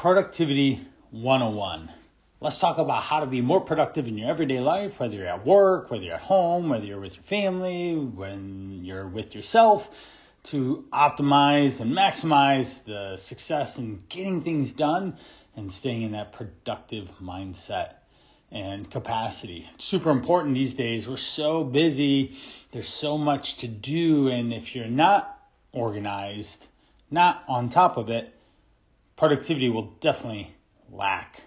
Productivity 101. Let's talk about how to be more productive in your everyday life, whether you're at work, whether you're at home, whether you're with your family, when you're with yourself, to optimize and maximize the success in getting things done and staying in that productive mindset and capacity. It's super important these days. We're so busy. There's so much to do. And if you're not organized, not on top of it, productivity will definitely lack.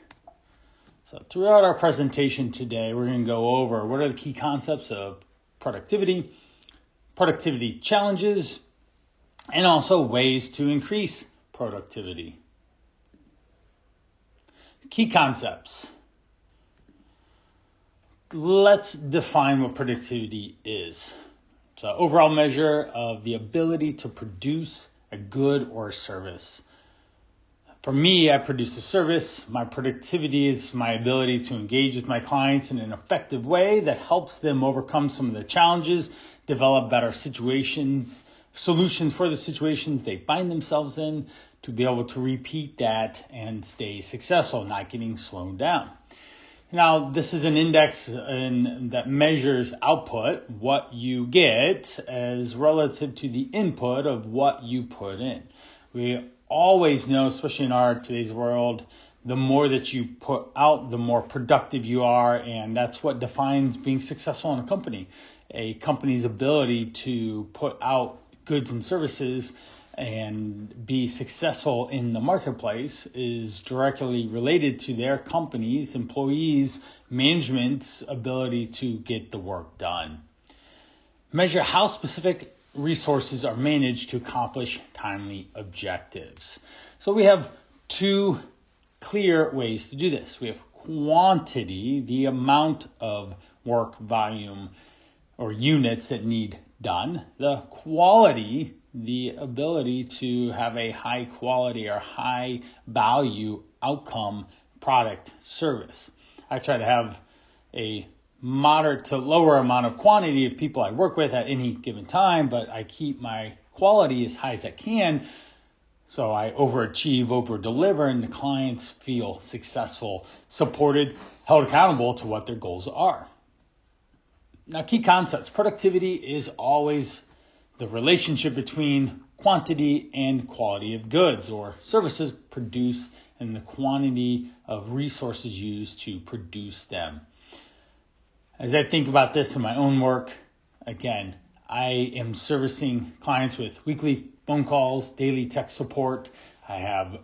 So throughout our presentation today, we're going to go over what are the key concepts of productivity, productivity challenges, and also ways to increase productivity. Key concepts. Let's define what productivity is. It's an overall measure of the ability to produce a good or a service. For me, I produce a service. My productivity is my ability to engage with my clients in an effective way that helps them overcome some of the challenges, develop better solutions for the situations they find themselves in, to be able to repeat that and stay successful, not getting slowed down. Now, this is an index that measures output, what you get, as relative to the input of what you put in. We always know, especially in today's world, the more that you put out, the more productive you are, and that's what defines being successful in a company. A company's ability to put out goods and services and be successful in the marketplace is directly related to their company's employees' management's ability to get the work done. Measure how specific resources are managed to accomplish timely objectives. So we have two clear ways to do this. We have quantity, the amount of work volume or units that need done. The quality, the ability to have a high quality or high value outcome, product, service. I try to have a moderate to lower amount of quantity of people I work with at any given time, but I keep my quality as high as I can. So I overachieve, over-deliver, and the clients feel successful, supported, held accountable to what their goals are. Now, key concepts. Productivity is always the relationship between quantity and quality of goods or services produced and the quantity of resources used to produce them. As I think about this in my own work, again, I am servicing clients with weekly phone calls, daily tech support. I have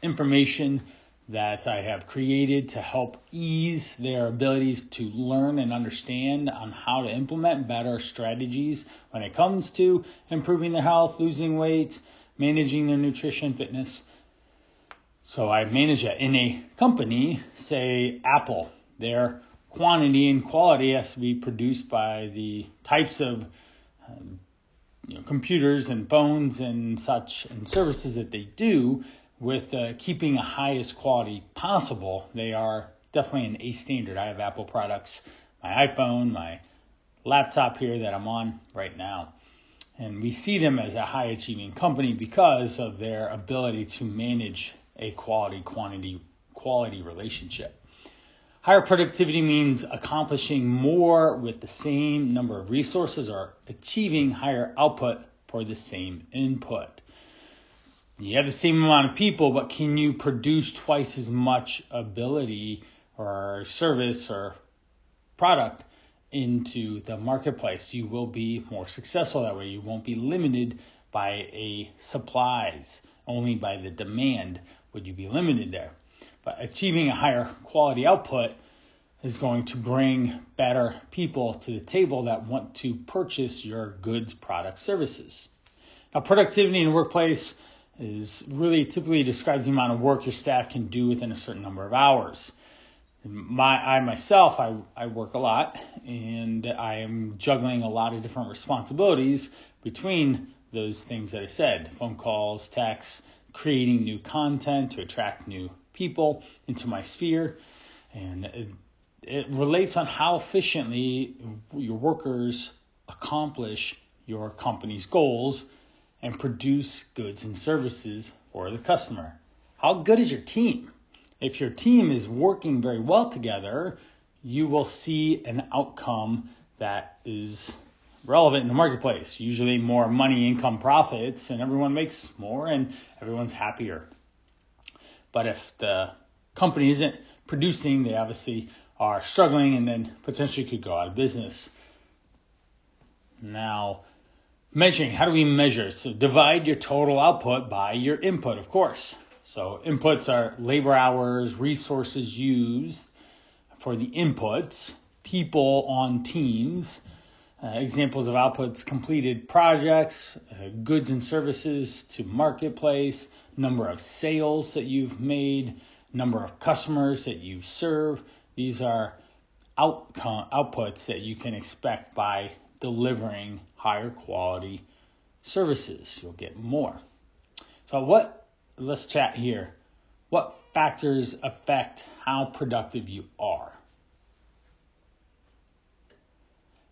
information that I have created to help ease their abilities to learn and understand on how to implement better strategies when it comes to improving their health, losing weight, managing their nutrition, fitness. So I manage that in a company, say Apple. Their quantity and quality has to be produced by the types of computers and phones and such and services that they do, with keeping the highest quality possible. They are definitely an A standard. I have Apple products, my iPhone, my laptop here that I'm on right now. And we see them as a high achieving company because of their ability to manage a quality relationship. Higher productivity means accomplishing more with the same number of resources or achieving higher output for the same input. You have the same amount of people, but can you produce twice as much ability or service or product into the marketplace? You will be more successful that way. You won't be limited by supplies, only by the demand would you be limited there. But achieving a higher quality output is going to bring better people to the table that want to purchase your goods, products, services. Now, productivity in the workplace is really typically describes the amount of work your staff can do within a certain number of hours. I work a lot, and I am juggling a lot of different responsibilities between those things that I said: phone calls, texts, creating new content to attract new people into my sphere. And it relates on how efficiently your workers accomplish your company's goals and produce goods and services for the customer. how good is your team? If your team is working very well together, you will see an outcome that is relevant in the marketplace. Usually more money, income, profits, and everyone makes more and everyone's happier. But if the company isn't producing, they obviously are struggling and then potentially could go out of business. Now, measuring. How do we measure? So divide your total output by your input, of course. So inputs are labor hours, resources used for the inputs, people on teams, examples of outputs: completed projects, goods and services to marketplace, number of sales that you've made, number of customers that you serve. These are outputs that you can expect by delivering higher quality services. You'll get more. So let's chat here. What factors affect how productive you are?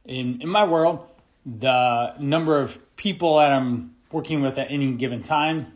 In my world, the number of people that I'm working with at any given time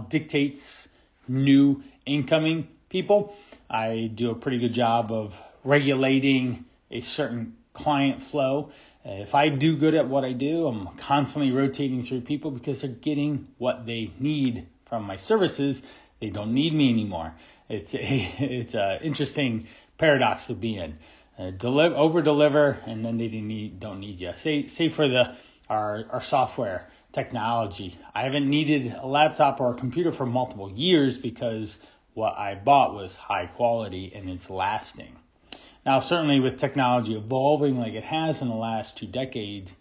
dictates new incoming people. I do a pretty good job of regulating a certain client flow. If I do good at what I do, I'm constantly rotating through people because they're getting what they need from my services. They don't need me anymore. It's a interesting paradox to be in. Over deliver, and then they don't need you. Say for our software technology, I haven't needed a laptop or a computer for multiple years because what I bought was high quality and it's lasting. Now, certainly with technology evolving like it has in the last 2 decades,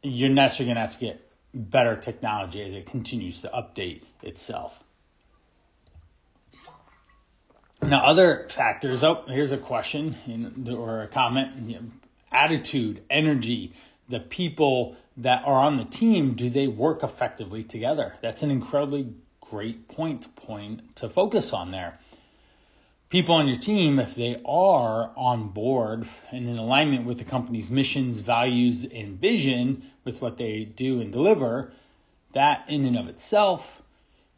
you're naturally going to have to get better technology as it continues to update itself. Now, other factors. Here's a question or a comment. Attitude, energy, the people that are on the team, do they work effectively together? That's an incredibly great point to focus on there. People on your team, if they are on board and in alignment with the company's missions, values, and vision with what they do and deliver, that in and of itself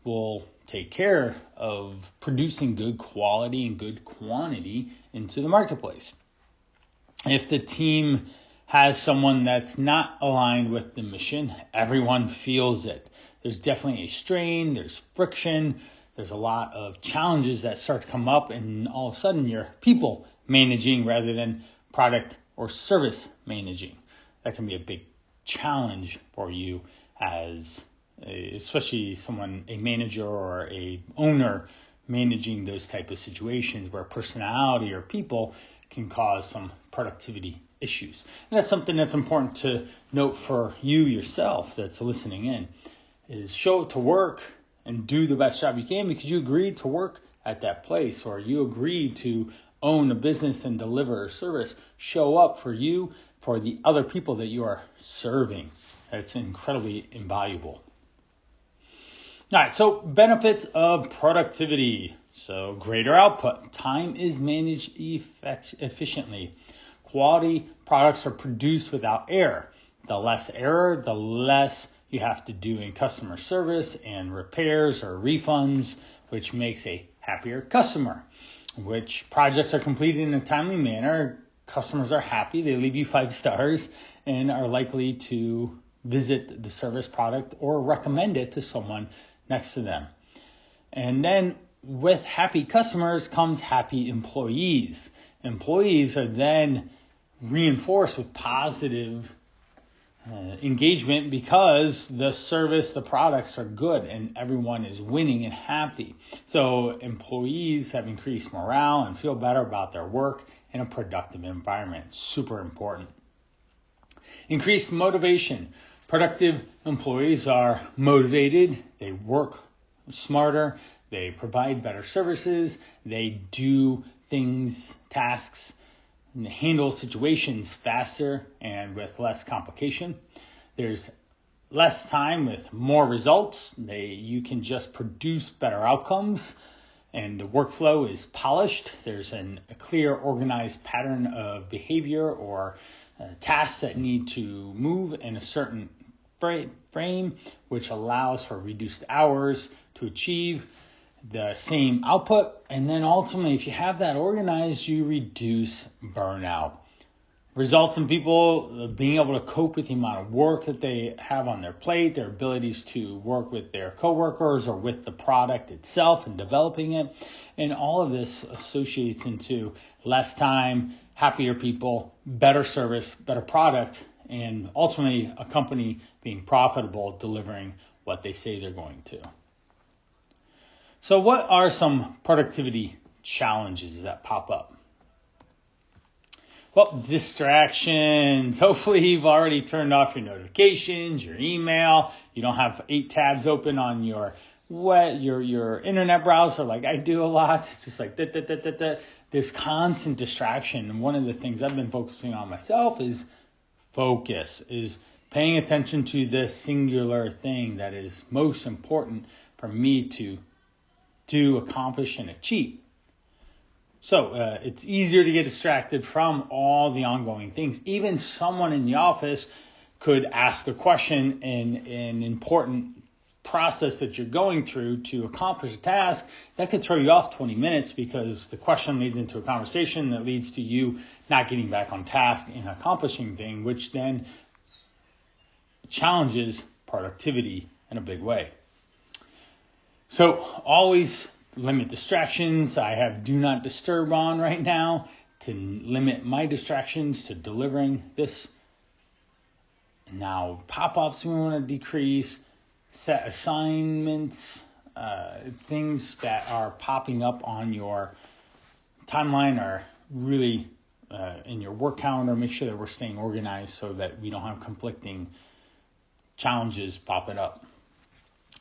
will take care of producing good quality and good quantity into the marketplace. If the team has someone that's not aligned with the mission, everyone feels it. There's definitely a strain, there's friction, there's a lot of challenges that start to come up, and all of a sudden you're people managing rather than product or service managing. That can be a big challenge for you especially a manager or a owner managing those type of situations where personality or people can cause some productivity issues. And that's something that's important to note for you yourself that's listening in, is show up to work and do the best job you can because you agreed to work at that place, or you agreed to own a business and deliver a service. Show up for you, for the other people that you are serving. That's incredibly invaluable. All right, so benefits of productivity. So greater output. Time is managed efficiently. Quality products are produced without error. The less error, the less you have to do in customer service and repairs or refunds, which makes a happier customer. Which projects are completed in a timely manner, customers are happy, they leave you 5 stars and are likely to visit the service product or recommend it to someone next to them. And then with happy customers comes happy employees. Employees are then reinforced with positive engagement because the service, the products are good and everyone is winning and happy. So employees have increased morale and feel better about their work in a productive environment. Super important. Increased motivation. Productive employees are motivated. They work smarter. They provide better services. They do tasks, and handle situations faster and with less complication. There's less time with more results. You can just produce better outcomes, and the workflow is polished. There's a clear, organized pattern of behavior or tasks that need to move in a certain frame, which allows for reduced hours to achieve the same output. And then ultimately, if you have that organized, you reduce burnout. Results in people being able to cope with the amount of work that they have on their plate, their abilities to work with their coworkers or with the product itself and developing it. And all of this associates into less time, happier people, better service, better product, and ultimately a company being profitable, delivering what they say they're going to. So what are some productivity challenges that pop up? Well, distractions. Hopefully you've already turned off your notifications, your email. You don't have 8 tabs open on your internet browser like I do a lot. It's just like There's constant distraction. And one of the things I've been focusing on myself is focus, is paying attention to the singular thing that is most important for me to accomplish and achieve. So it's easier to get distracted from all the ongoing things. Even someone in the office could ask a question in an important process that you're going through to accomplish a task. That could throw you off 20 minutes because the question leads into a conversation that leads to you not getting back on task and accomplishing thing, which then challenges productivity in a big way. So always limit distractions. I have do not disturb on right now to limit my distractions to delivering this. Now, pop-ups we want to decrease, set assignments, things that are popping up on your timeline are really in your work calendar. Make sure that we're staying organized so that we don't have conflicting challenges popping up.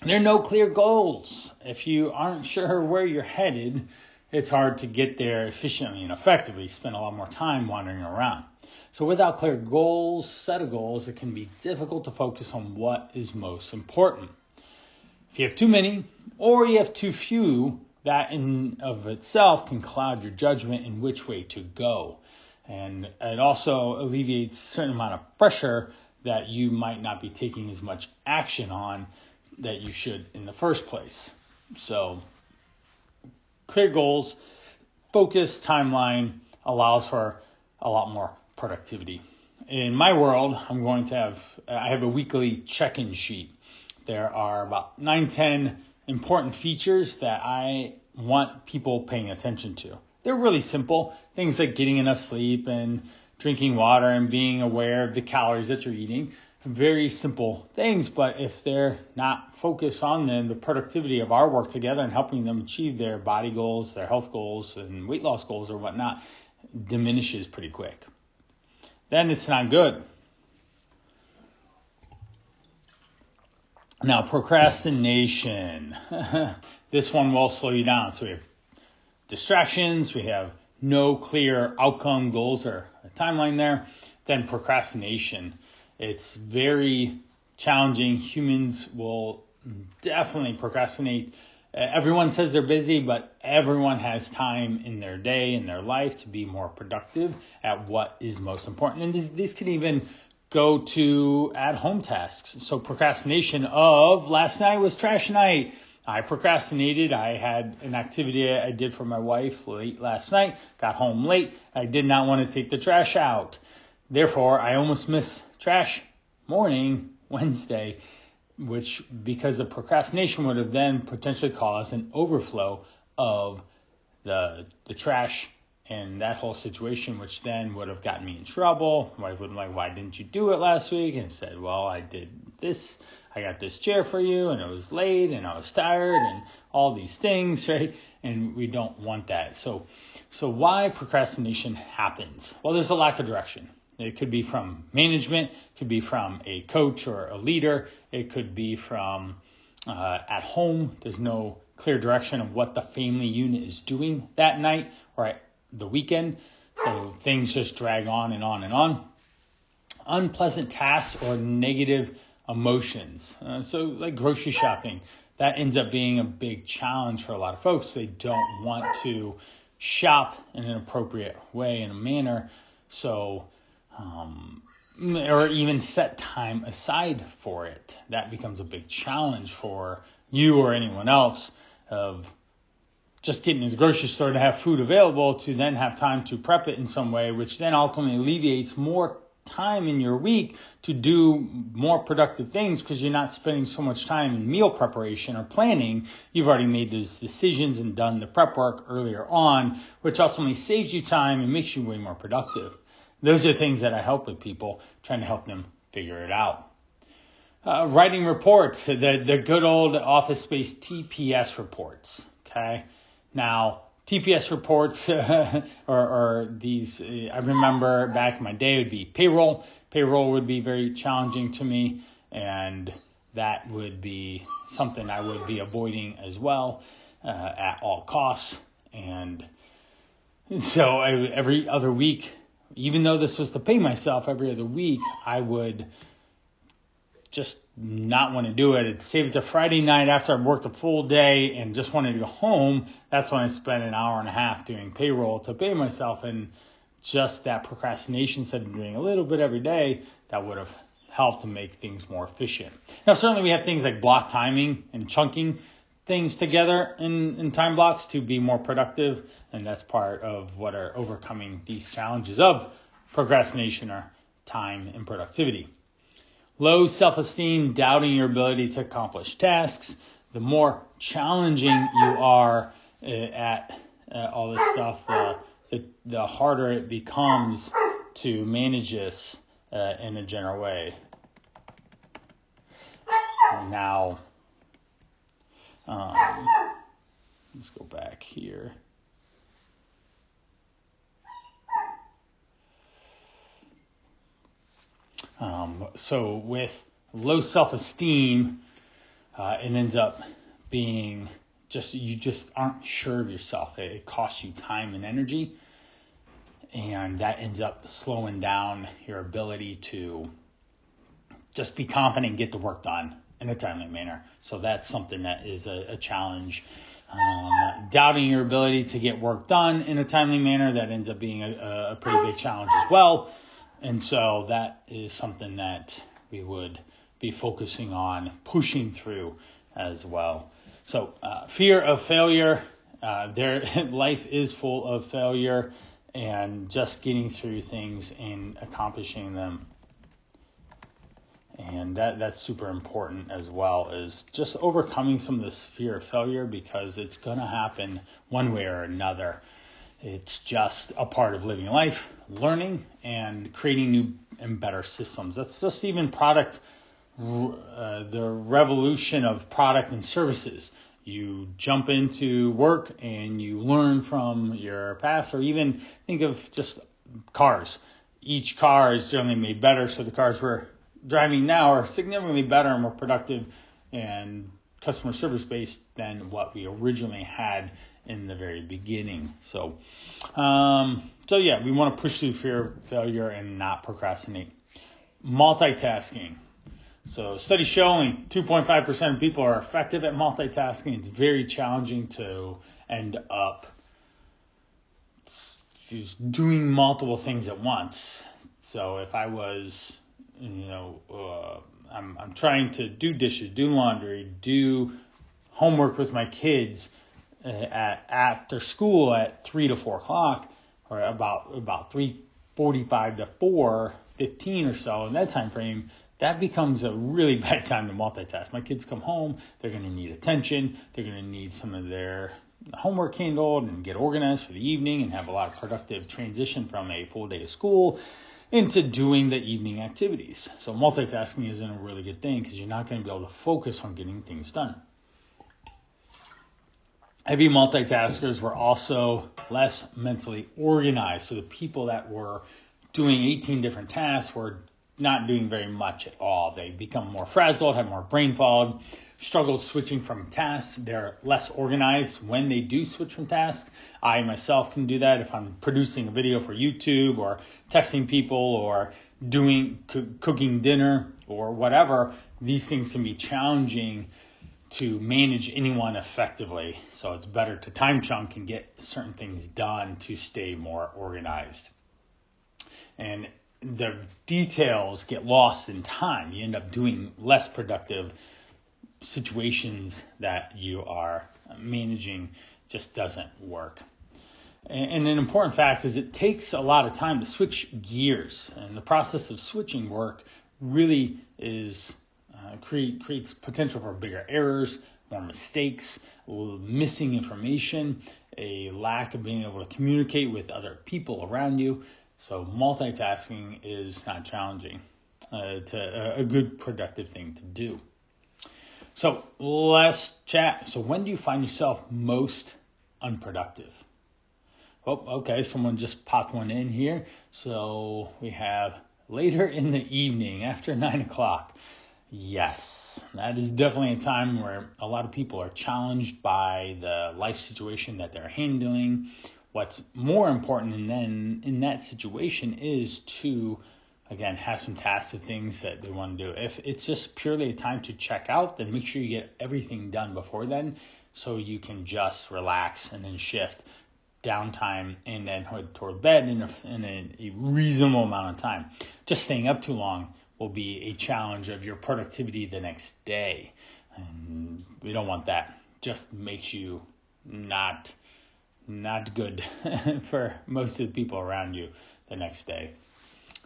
There are no clear goals. If you aren't sure where you're headed, it's hard to get there efficiently and effectively. Spend a lot more time wandering around. So without clear goals, set of goals, it can be difficult to focus on what is most important. If you have too many or you have too few, that in of itself can cloud your judgment in which way to go. And it also alleviates a certain amount of pressure that you might not be taking as much action on that you should in the first place. So clear goals, focus, timeline allows for a lot more productivity. In my world, I have a weekly check-in sheet. There are about 9-10 important features that I want people paying attention to. They're really simple. Things like getting enough sleep and drinking water and being aware of the calories that you're eating. Very simple things, but if they're not focused on them, the productivity of our work together and helping them achieve their body goals, their health goals, and weight loss goals or whatnot diminishes pretty quick. Then it's not good. Now, procrastination. This one will slow you down. So we have distractions, we have no clear outcome goals or a timeline there. Then procrastination. It's very challenging. Humans will definitely procrastinate. Everyone says they're busy, but everyone has time in their day, in their life to be more productive at what is most important. And these can even go to at-home tasks. So procrastination of last night was trash night. I procrastinated. I had an activity I did for my wife late last night, got home late. I did not want to take the trash out. Therefore, I almost missed trash morning Wednesday, which because of procrastination would have then potentially caused an overflow of the trash and that whole situation, which then would have gotten me in trouble. My wife would have been like, why didn't you do it last week? And said, well, I did this. I got this chair for you and it was late and I was tired and all these things, right? And we don't want that. So why procrastination happens? Well, there's a lack of direction. It could be from management, it could be from a coach or a leader, it could be from at home. There's no clear direction of what the family unit is doing that night or at the weekend. So things just drag on and on and on. Unpleasant tasks or negative emotions. So like grocery shopping, that ends up being a big challenge for a lot of folks. They don't want to shop in an appropriate way, in a manner. So or even set time aside for it. That becomes a big challenge for you or anyone else of just getting to the grocery store to have food available to then have time to prep it in some way, which then ultimately alleviates more time in your week to do more productive things because you're not spending so much time in meal preparation or planning. You've already made those decisions and done the prep work earlier on, which ultimately saves you time and makes you way more productive. Those are things that I help with people, trying to help them figure it out. Writing reports, the good old Office Space TPS reports. Okay. Now, TPS reports or these, I remember back in my day, it would be payroll. Payroll would be very challenging to me, and that would be something I would be avoiding as well at all costs. And so every other week, even though this was to pay myself every other week, I would just not want to do it. I'd save it to Friday night after I've worked a full day and just wanted to go home. That's when I spent an hour and a half doing payroll to pay myself. And just that procrastination, instead of doing a little bit every day, that would have helped to make things more efficient. Now, certainly we have things like block timing and chunking things together in time blocks to be more productive. And that's part of what are overcoming these challenges of procrastination or time and productivity. Low self-esteem, doubting your ability to accomplish tasks. The more challenging you are at all this stuff, the harder it becomes to manage this in a general way. Now, let's go back here. So with low self-esteem, it ends up being you just aren't sure of yourself. It costs you time and energy, and that ends up slowing down your ability to just be confident and get the work done in a timely manner. So that's something that is a challenge. Doubting your ability to get work done in a timely manner, that ends up being a pretty big challenge as well. And so that is something that we would be focusing on pushing through as well. So fear of failure, life is full of failure, and just getting through things and accomplishing them. And that's super important as well, is just overcoming some of this fear of failure, because it's going to happen one way or another. It's just a part of living life, learning, and creating new and better systems. That's just even the revolution of product and services. You jump into work and you learn from your past, or even think of just cars. Each car is generally made better, so the cars we're driving now are significantly better and more productive and customer service based than what we originally had in the very beginning. So we want to push through fear of failure and not procrastinate. Multitasking. So studies show only 2.5% of people are effective at multitasking. It's very challenging to end up just doing multiple things at once. So if I was, I'm trying to do dishes, do laundry, do homework with my kids after school at 3 to 4 o'clock, or about 3:45 to 4:15 or so in that time frame, that becomes a really bad time to multitask. My kids come home, they're going to need attention, they're going to need some of their homework handled and get organized for the evening and have a lot of productive transition from a full day of school into doing the evening activities. So multitasking isn't a really good thing, because you're not going to be able to focus on getting things done. Heavy multitaskers were also less mentally organized. So the people that were doing 18 different tasks were not doing very much at all. They become more frazzled, have more brain fog, struggle switching from tasks. They're less organized when they do switch from tasks. I myself can do that if I'm producing a video for YouTube, or texting people, or cooking dinner, or whatever. These things can be challenging to manage anyone effectively. So it's better to time chunk and get certain things done to stay more organized. And the details get lost in time. You end up doing less productive situations that you are managing. Just doesn't work. And an important fact is it takes a lot of time to switch gears, and the process of switching work really is creates potential for bigger errors, more mistakes, missing information, a lack of being able to communicate with other people around you. So multitasking is not challenging, a good productive thing to do. So let's chat. So when do you find yourself most unproductive? Oh, okay, someone just popped one in here. So we have later in the evening after 9 o'clock. Yes, that is definitely a time where a lot of people are challenged by the life situation that they're handling. What's more important in that situation is to, again, have some tasks or things that they want to do. If it's just purely a time to check out, then make sure you get everything done before then so you can just relax and then shift downtime and then head toward bed in a reasonable amount of time. Just staying up too long will be a challenge of your productivity the next day. And we don't want that. Just makes you not good for most of the people around you the next day.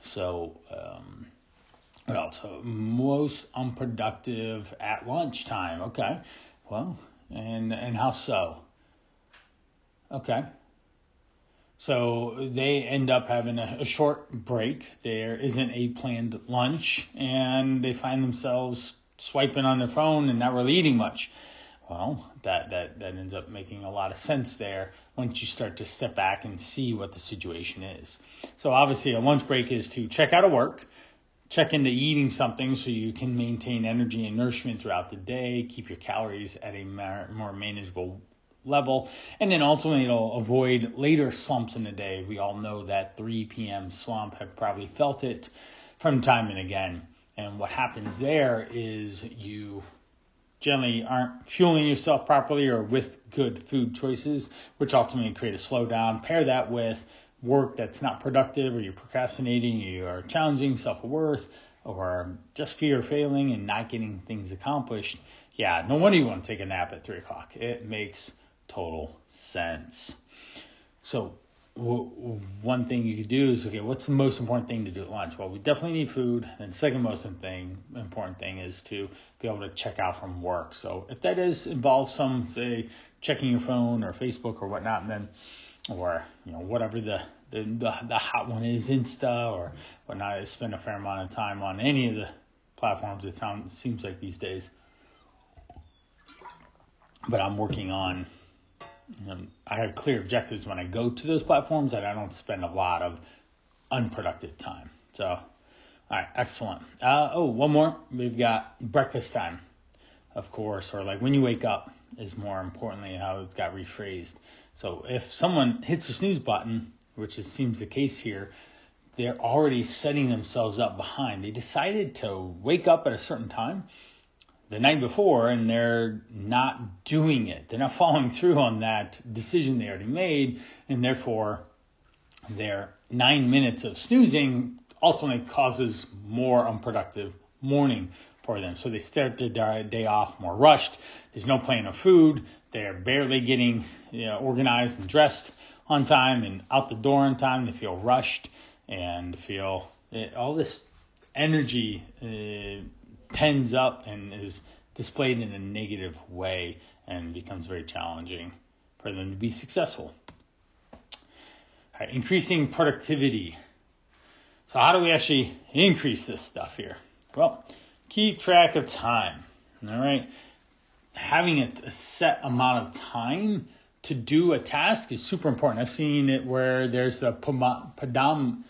So, what else? Most unproductive at lunchtime. Okay. Well, and how so? Okay. So they end up having a short break. There isn't a planned lunch, and they find themselves swiping on their phone and not really eating much. Well, that ends up making a lot of sense there once you start to step back and see what the situation is. So obviously a lunch break is to check out of work, check into eating something so you can maintain energy and nourishment throughout the day, keep your calories at a more manageable level, and then ultimately it'll avoid later slumps in the day. We all know that 3 p.m. slump, have probably felt it from time and again. And what happens there is you generally aren't fueling yourself properly or with good food choices, which ultimately create a slowdown. Pair that with work that's not productive, or you're procrastinating, you are challenging self-worth, or just fear of failing and not getting things accomplished. Yeah, no wonder you want to take a nap at 3 o'clock. It makes total sense. So one thing you could do is, okay, what's the most important thing to do at lunch? Well, we definitely need food. And second most important thing is to be able to check out from work. So if that involves some, say, checking your phone or Facebook or whatnot, then, or, whatever the hot one is, Insta or whatnot, I spend a fair amount of time on any of the platforms, it seems like these days. But I'm working on, I have clear objectives when I go to those platforms, and I don't spend a lot of unproductive time. So, all right, excellent. One more. We've got breakfast time, of course, or like when you wake up is more importantly how it got rephrased. So if someone hits the snooze button, which seems the case here, they're already setting themselves up behind. They decided to wake up at a certain time the night before, and they're not doing it. They're not following through on that decision they already made, and therefore their 9 minutes of snoozing ultimately causes more unproductive morning for them. So they start their day off more rushed. There's no plan of food. They're barely getting organized and dressed on time and out the door on time. They feel rushed and feel all this energy pens up and is displayed in a negative way and becomes very challenging for them to be successful. All right, increasing productivity. So how do we actually increase this stuff here? Well, keep track of time. All right. Having a set amount of time to do a task is super important. I've seen it where there's the Pomodoro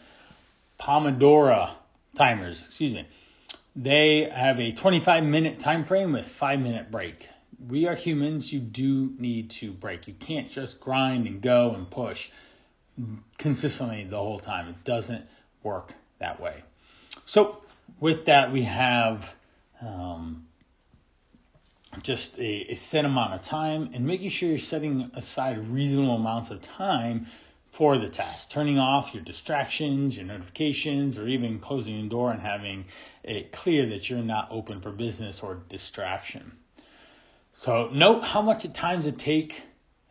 timers, They have a 25-minute time frame with 5-minute break. We are humans. You do need to break. You can't just grind and go and push consistently the whole time. It doesn't work that way. So with that, we have just a set amount of time, and making sure you're setting aside reasonable amounts of time for the task, turning off your distractions, your notifications, or even closing the door and having it clear that you're not open for business or distraction. So note how much time it take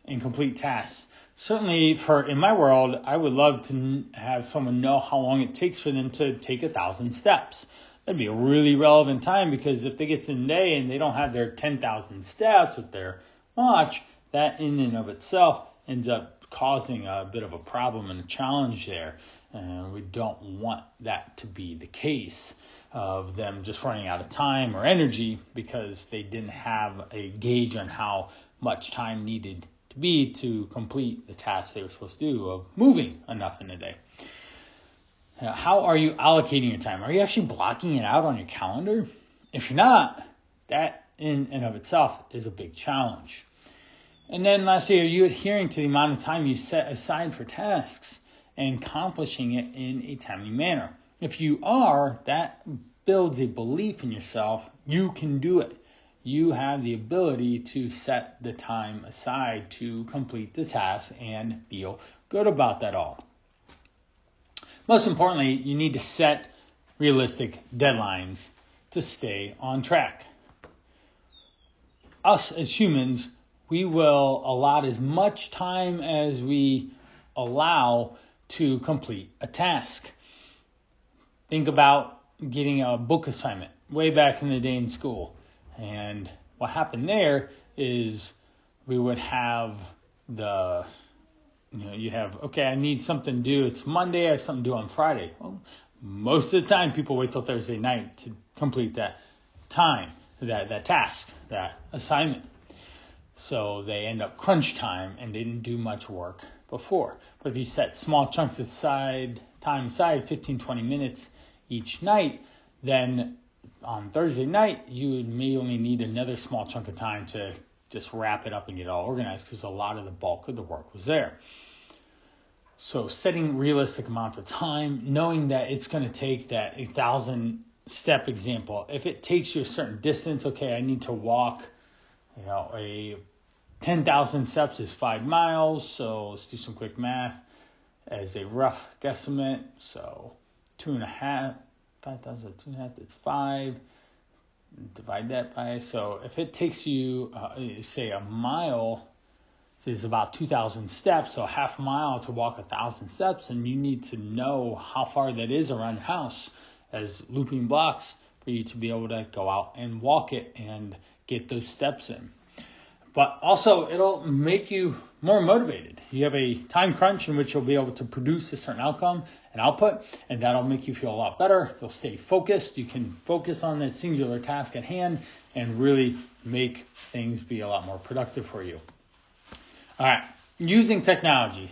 and complete tasks. Certainly in my world, I would love to have someone know how long it takes for them to take 1,000 steps. That'd be a really relevant time, because if they get to the day and they don't have their 10,000 steps with their watch, that in and of itself ends up causing a bit of a problem and a challenge there. And we don't want that to be the case of them just running out of time or energy because they didn't have a gauge on how much time needed to be to complete the task they were supposed to do of moving enough in a day. Now, how are you allocating your time? Are you actually blocking it out on your calendar? If you're not, that in and of itself is a big challenge. And then lastly, are you adhering to the amount of time you set aside for tasks and accomplishing it in a timely manner? If you are, that builds a belief in yourself. You can do it. You have the ability to set the time aside to complete the task and feel good about that all. Most importantly, you need to set realistic deadlines to stay on track. Us as humans, we will allot as much time as we allow to complete a task. Think about getting a book assignment way back in the day in school. And what happened there is we would have I need something due. It's Monday, I have something due on Friday. Well, most of the time people wait till Thursday night to complete that task, that assignment. So they end up crunch time and didn't do much work before. But if you set small chunks aside, 15, 20 minutes each night, then on Thursday night, you may only need another small chunk of time to just wrap it up and get it all organized, because a lot of the bulk of the work was there. So setting realistic amounts of time, knowing that it's going to take that 1,000 step example. If it takes you a certain distance, okay, I need to walk, a 10,000 steps is 5 miles. So let's do some quick math as a rough guesstimate. So 5,000, 2.5, that's 5. Divide that by, so if it takes you, say a mile is about 2,000 steps, so half a mile to walk 1,000 steps, and you need to know how far that is around your house as looping blocks for you to be able to go out and walk it and get those steps in. But also, it'll make you more motivated. You have a time crunch in which you'll be able to produce a certain outcome and output, and that'll make you feel a lot better. You'll stay focused. You can focus on that singular task at hand and really make things be a lot more productive for you. All right, using technology.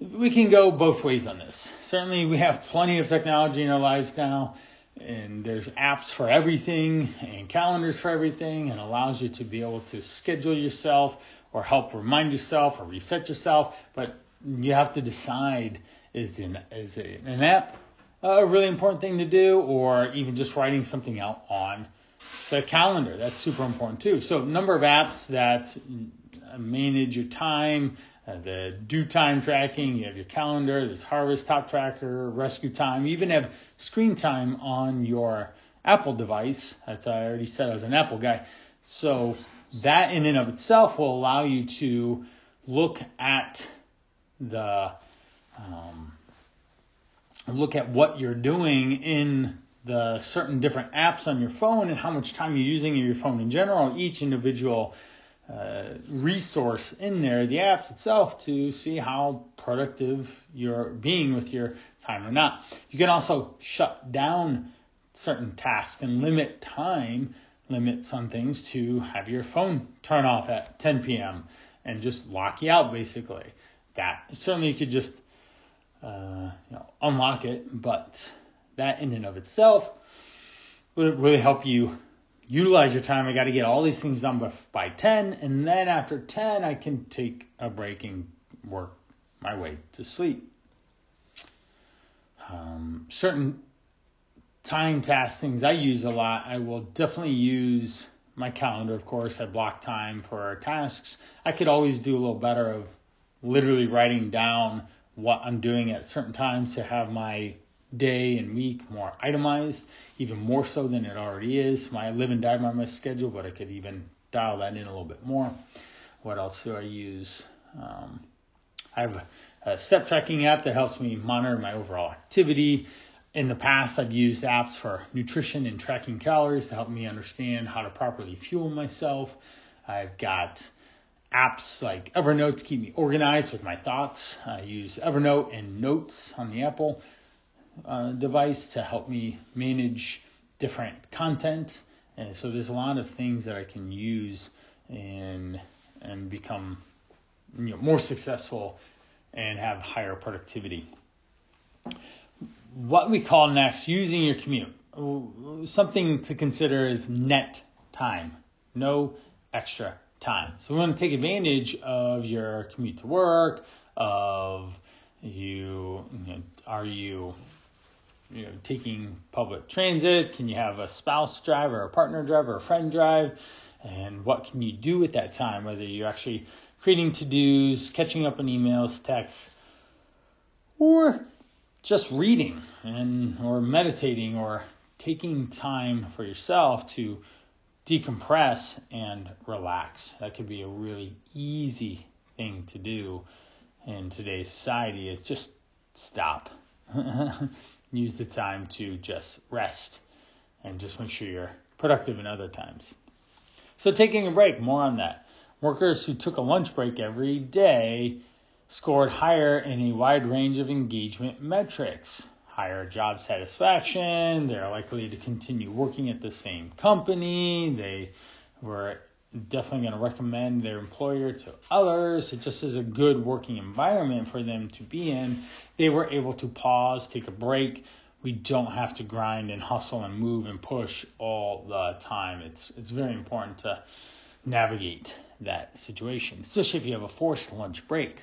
We can go both ways on this. Certainly, we have plenty of technology in our lives now. And there's apps for everything and calendars for everything, and allows you to be able to schedule yourself or help remind yourself or reset yourself. But you have to decide, is an app a really important thing to do, or even just writing something out on the calendar? That's super important too. So number of apps that manage your time, the due time tracking, you have your calendar, there's Harvest, Top Tracker, Rescue Time. You even have screen time on your Apple device. That's I already said I was an Apple guy. So that in and of itself will allow you to look at what you're doing in the certain different apps on your phone and how much time you're using in your phone in general, each individual resource in there, the apps itself, to see how productive you're being with your time or not. You can also shut down certain tasks and limit some things to have your phone turn off at 10 p.m. and just lock you out, basically. That certainly you could just unlock it, but that in and of itself would really help you utilize your time. I got to get all these things done by 10, and then after 10, I can take a break and work my way to sleep. Certain time task things I use a lot, I will definitely use my calendar, of course. I block time for tasks. I could always do a little better of literally writing down what I'm doing at certain times to have my day and week more itemized, even more so than it already is. I live and die by my schedule, but I could even dial that in a little bit more. What else do I use? I have a step tracking app that helps me monitor my overall activity. In the past, I've used apps for nutrition and tracking calories to help me understand how to properly fuel myself. I've got apps like Evernote to keep me organized with my thoughts. I use Evernote and Notes on the Apple device to help me manage different content. And so there's a lot of things that I can use and become more successful and have higher productivity. What we call next, using your commute. Something to consider is net time, no extra time. So we want to take advantage of your commute to work, of are you taking public transit? Can you have a spouse drive or a partner drive or a friend drive? And what can you do with that time? Whether you're actually creating to-dos, catching up on emails, texts, or just reading or meditating or taking time for yourself to decompress and relax. That could be a really easy thing to do in today's society, is just stop. Use the time to just rest and just make sure you're productive in other times. So taking a break, more on that. Workers who took a lunch break every day scored higher in a wide range of engagement metrics. Higher job satisfaction, they're likely to continue working at the same company, they were definitely going to recommend their employer to others. It just is a good working environment for them to be in. They were able to pause, take a break. We don't have to grind and hustle and move and push all the time. It's very important to navigate that situation, especially if you have a forced lunch break.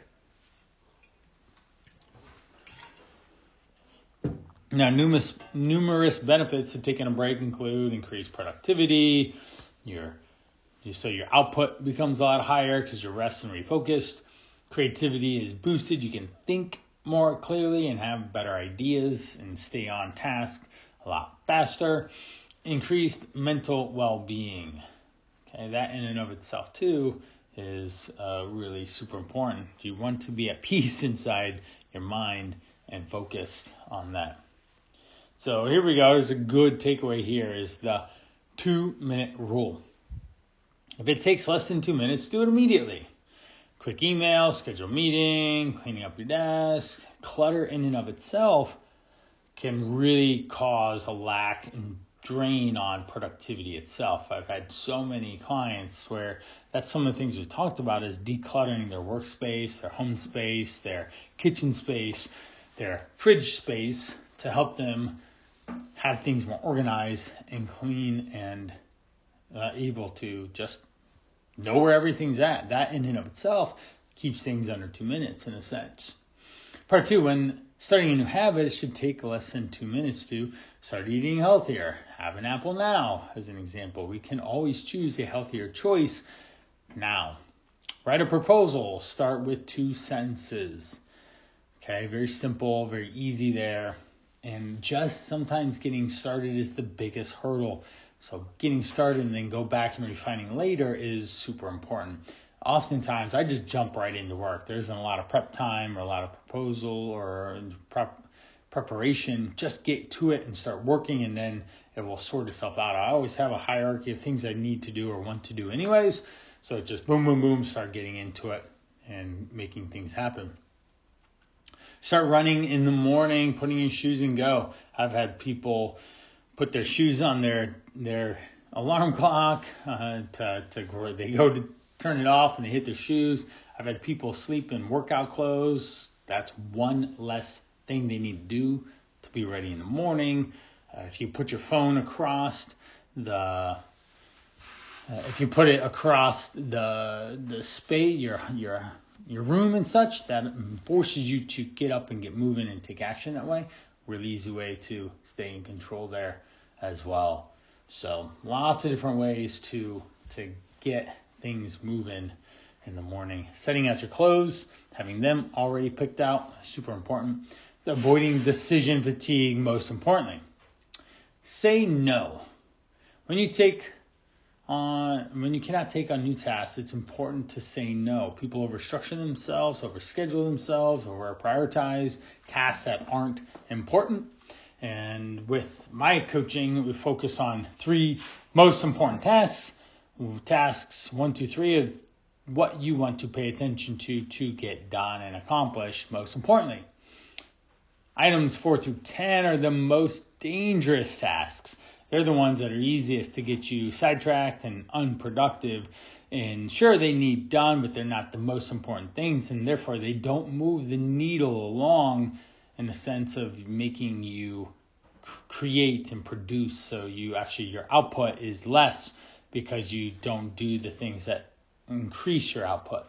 Now, numerous benefits to taking a break include increased productivity. So your output becomes a lot higher because you're rested and refocused. Creativity is boosted. You can think more clearly and have better ideas and stay on task a lot faster. Increased mental well-being. Okay, that in and of itself too is really super important. You want to be at peace inside your mind and focused on that. So here we go. There's a good takeaway here is the 2-minute rule. If it takes less than 2 minutes, do it immediately. Quick email, schedule a meeting, cleaning up your desk. Clutter in and of itself can really cause a lack and drain on productivity itself. I've had so many clients where that's some of the things we talked about is decluttering their workspace, their home space, their kitchen space, their fridge space to help them have things more organized and clean and able to just know where everything's at. That in and of itself keeps things under 2 minutes in a sense. Part 2, when starting a new habit, it should take less than 2 minutes to start eating healthier. Have an apple now, as an example. We can always choose a healthier choice now. Write a proposal. Start with 2 sentences. Okay, very simple, very easy there. And just sometimes getting started is the biggest hurdle. So getting started and then go back and refining later is super important. Oftentimes, I just jump right into work. There isn't a lot of prep time or a lot of proposal or preparation. Just get to it and start working, and then it will sort itself out. I always have a hierarchy of things I need to do or want to do anyways. So just boom, boom, boom, start getting into it and making things happen. Start running in the morning, putting your shoes and go. I've had people put their shoes on their alarm clock they go to turn it off and they hit their shoes. I've had people sleep in workout clothes. That's one less thing they need to do to be ready in the morning. If you put your phone across the space, your room and such, that forces you to get up and get moving and take action that way. Really easy way to stay in control there as well. So lots of different ways to get things moving in the morning. Setting out your clothes, having them already picked out, super important. Avoiding decision fatigue, most importantly. Say no. When you cannot take on new tasks, it's important to say no. People overstructure themselves, overschedule themselves, overprioritize tasks that aren't important. And with my coaching, we focus on 3 most important tasks. Tasks 1, 2, 3 is what you want to pay attention to get done and accomplished, most importantly. Items 4 through 10 are the most dangerous tasks. They're the ones that are easiest to get you sidetracked and unproductive. And sure, they need done, but they're not the most important things. And therefore, they don't move the needle along in the sense of making you create and produce. So your output is less because you don't do the things that increase your output.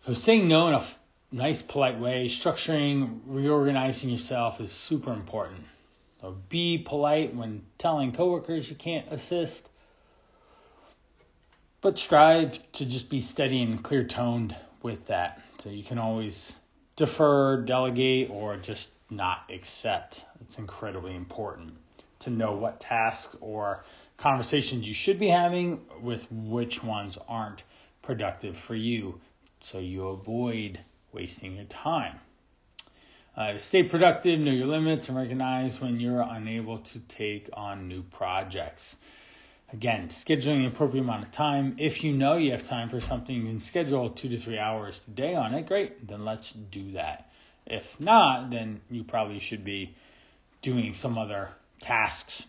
So saying no in a nice, polite way, structuring, reorganizing yourself is super important. So be polite when telling coworkers you can't assist, but strive to just be steady and clear-toned with that. So you can always defer, delegate, or just not accept. It's incredibly important to know what tasks or conversations you should be having with which ones aren't productive for you, so you avoid wasting your time. To stay productive, know your limits and recognize when you're unable to take on new projects. Again, scheduling the appropriate amount of time. If you know you have time for something, you can schedule 2 to 3 hours a day on it. Great, then let's do that. If not, then you probably should be doing some other tasks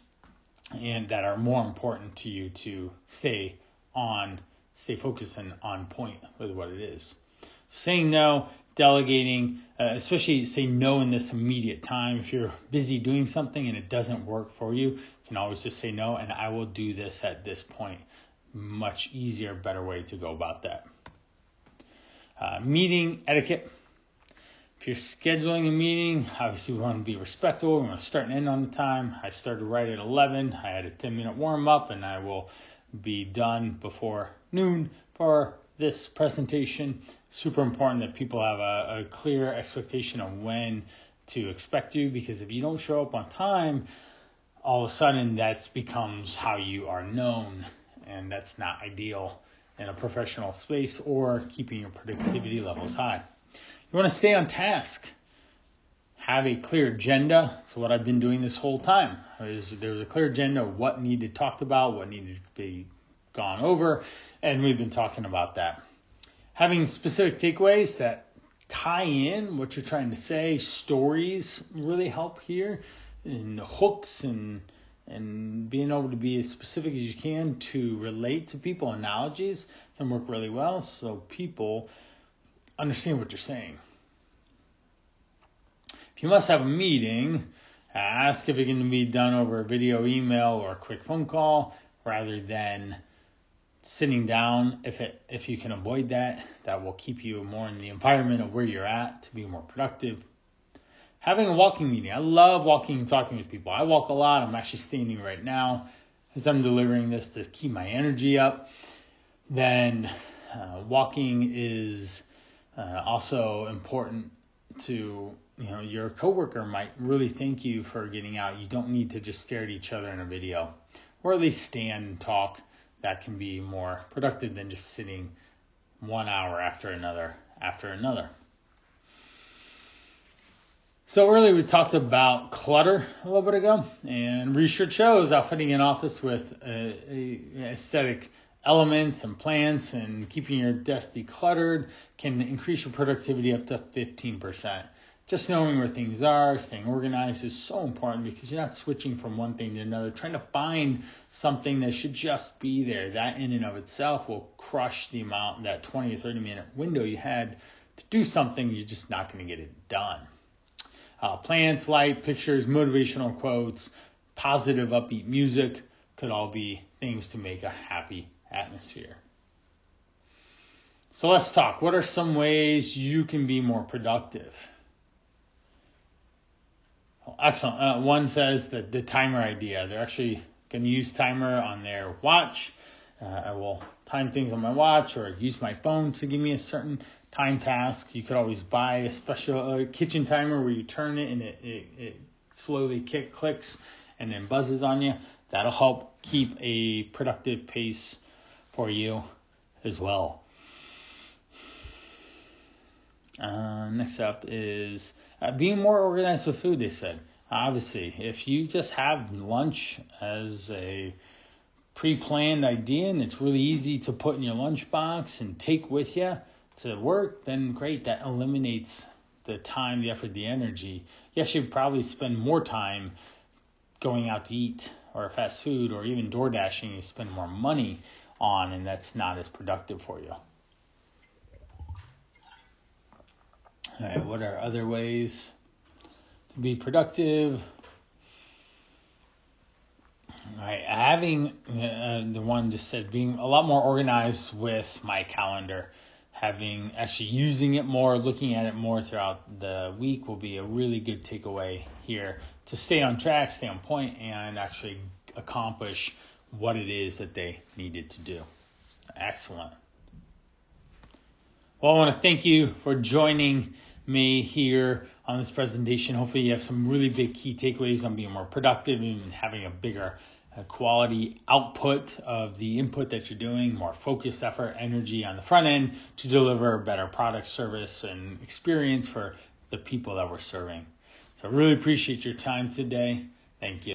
and that are more important to you to stay focused and on point with what it is. Saying no, delegating, especially say no in this immediate time. If you're busy doing something and it doesn't work for you, you can always just say no, and I will do this at this point. Much easier, better way to go about that. Meeting etiquette. If you're scheduling a meeting, obviously we want to be respectful. We want to start and end on the time. I started right at 11. I had a 10-minute warm-up, and I will be done before noon for this presentation. Super important that people have a clear expectation of when to expect you, because if you don't show up on time, all of a sudden that becomes how you are known, and that's not ideal in a professional space or keeping your productivity levels high. You want to stay on task. Have a clear agenda. So what I've been doing this whole time is there was a clear agenda of what needed talked about, what needed to be gone over, and we've been talking about that. Having specific takeaways that tie in what you're trying to say. Stories really help here, and hooks and being able to be as specific as you can to relate to people. Analogies can work really well so people understand what you're saying. If you must have a meeting, ask if it can be done over a video, email, or a quick phone call rather than sitting down. If you can avoid that, that will keep you more in the environment of where you're at to be more productive. Having a walking meeting. I love walking and talking with people. I walk a lot. I'm actually standing right now as I'm delivering this to keep my energy up. Then walking is also important to, your coworker might really thank you for getting out. You don't need to just stare at each other in a video, or at least stand and talk. That can be more productive than just sitting 1 hour after another. So earlier we talked about clutter a little bit ago, and research shows outfitting an office with aesthetic elements and plants and keeping your desk decluttered can increase your productivity up to 15%. Just knowing where things are, staying organized is so important because you're not switching from one thing to another, trying to find something that should just be there. That in and of itself will crush the amount, that 20 or 30 minute window you had to do something. You're just not going to get it done. Plants, light, pictures, motivational quotes, positive, upbeat music could all be things to make a happy atmosphere. So let's talk. What are some ways you can be more productive? Excellent. One says that the timer idea. They're actually going to use timer on their watch. I will time things on my watch or use my phone to give me a certain time task. You could always buy a special kitchen timer where you turn it and it slowly clicks and then buzzes on you. That'll help keep a productive pace for you as well. Next up is being more organized with food, they said. Obviously, if you just have lunch as a pre-planned idea and it's really easy to put in your lunchbox and take with you to work, then great. That eliminates the time, the effort, the energy. You actually probably spend more time going out to eat or fast food or even door dashing. You spend more money on, and that's not as productive for you. All right, what are other ways to be productive? All right, having the one just said being a lot more organized with my calendar, actually using it more, looking at it more throughout the week will be a really good takeaway here to stay on track, stay on point, and actually accomplish what it is that they needed to do. Excellent. Well, I want to thank you for joining me here on this presentation. Hopefully you have some really big key takeaways on being more productive and having a bigger quality output of the input that you're doing, more focused effort, energy on the front end to deliver a better product, service, and experience for the people that we're serving. So I really appreciate your time today. Thank you.